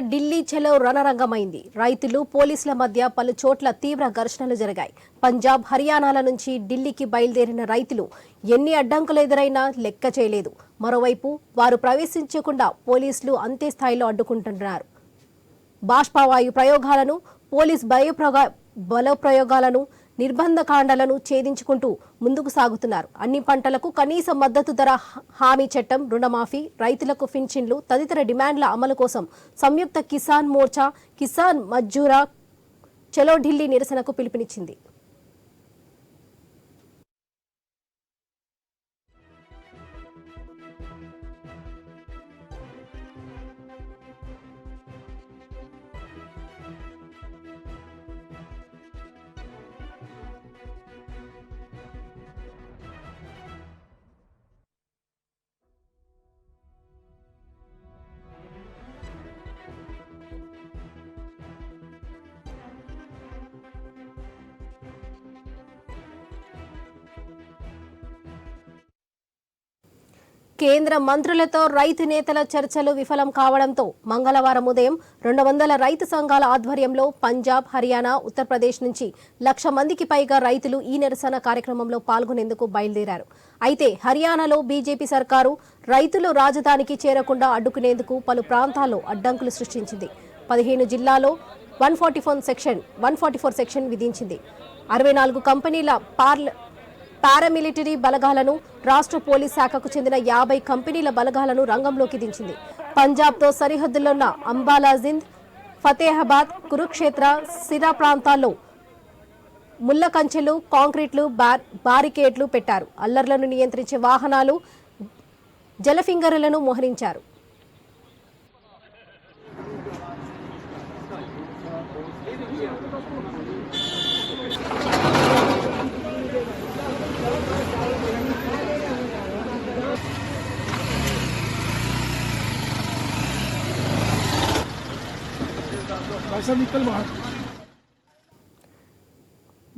ఢిల్లీ చలో రణరంగమైంది. రైతులు పోలీసుల మధ్య పలు చోట్ల తీవ్ర ఘర్షణలు జరిగాయి. పంజాబ్, హర్యానాల నుంచి ఢిల్లీకి బయలుదేరిన రైతులు ఎన్ని అడ్డంకులు ఎదురైనా లెక్క చేయలేదు. మరోవైపు వారు ప్రవేశించకుండా పోలీసులు అంతే స్థాయిలో అడ్డుకుంటున్నారు. బాష్పవాయు ప్రయోగాలను, పోలీస్ బలప్రయోగాలను, నిర్బంధకాండలను ఛేదించుకుంటూ ముందుకు సాగుతున్నారు. అన్ని పంటలకు కనీస మద్దతు ధర హామీ చట్టం, రుణమాఫీ, రైతులకు పింఛన్లు తదితర డిమాండ్ల అమలు కోసం సంయుక్త కిసాన్ మోర్చా కిసాన్ మజ్దూర్ చలో ఢిల్లీ నిరసనకు పిలుపునిచ్చింది. కేంద్ర మంత్రులతో రైతు నేతల చర్చలు విఫలం కావడంతో మంగళవారం ఉదయం 200 రైతు సంఘాల ఆధ్వర్యంలో పంజాబ్, హర్యానా, ఉత్తరప్రదేశ్ నుంచి 1,00,000 మందికి పైగా రైతులు ఈ నిరసన కార్యక్రమంలో పాల్గొనేందుకు బయలుదేరారు. అయితే హర్యానాలో బీజేపీ సర్కారు రైతులు రాజధానికి చేరకుండా అడ్డుకునేందుకు పలు ప్రాంతాల్లో అడ్డంకులు సృష్టించింది. 15 జిల్లాల్లో 144 సెక్షన్ విధించింది. 64 కంపెనీల పారామిలిటరీ బలగాలను, రాష్ట్ర పోలీస్ శాఖకు చెందిన 50 కంపెనీల బలగాలను రంగంలోకి దించింది. పంజాబ్తో సరిహద్దులో ఉన్న అంబాలా, జింద్, ఫతేహాబాద్, కురుక్షేత్ర, సిరా ప్రాంతాల్లో ముళ్ల కంచెలు, కాంక్రీట్లు, బారికేడ్లు పెట్టారు. అల్లర్లను నియంత్రించే వాహనాలు, జలఫింగర్లను మోహరించారు.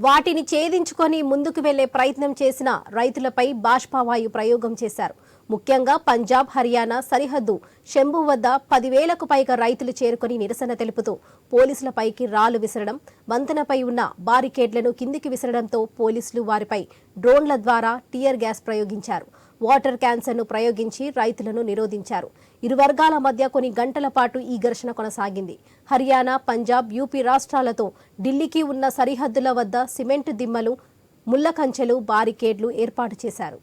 వాటిని ఛేదించుకొని ముందుకు వెళ్లే ప్రయత్నం చేసిన రైతులపై బాష్పవాయు ప్రయోగం చేశారు. ముఖ్యంగా పంజాబ్, హర్యానా సరిహద్దు శంభు వద్ద 10,000కు పైగా రైతులు చేరుకుని నిరసన తెలుపుతూ పోలీసులపైకి రాళ్లు విసరడం, వంతెనపై ఉన్న బారికేడ్లను కిందికి విసరడంతో పోలీసులు వారిపై డ్రోన్ల ద్వారా టియర్ గ్యాస్ ప్రయోగించారు. వాటర్ క్యాన్సర్ను ప్రయోగించి రైతులను నిరోధించారు. ఇరు వర్గాల మధ్య కొన్ని గంటల పాటు ఈ ఘర్షణ కొనసాగింది. హర్యానా, పంజాబ్, యూపీ రాష్ట్రాలతో ఢిల్లీకి ఉన్న సరిహద్దుల వద్ద సిమెంట్ దిమ్మలు, ముళ్ల కంచెలు, బారికేడ్లు ఏర్పాటు చేశారు.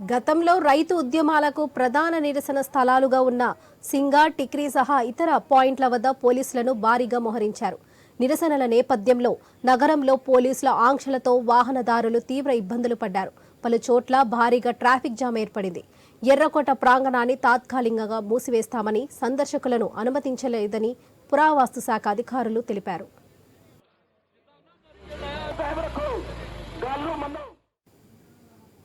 గతంలో రైతు ఉద్యమాలకు ప్రధాన నిరసన స్థలాలుగా ఉన్న సింగా, టిక్రీ సహా ఇతర పాయింట్ల వద్ద పోలీసులను భారీగా మోహరించారు. నిరసనల నేపథ్యంలో నగరంలో పోలీసుల ఆంక్షలతో వాహనదారులు తీవ్ర ఇబ్బందులు పడ్డారు. పలు చోట్ల భారీగా ట్రాఫిక్ జామ్ ఏర్పడింది. ఎర్రకోట ప్రాంగణాన్ని తాత్కాలికంగా మూసివేస్తామని, సందర్శకులను అనుమతించలేదని పురావస్తు శాఖ అధికారులు తెలిపారు.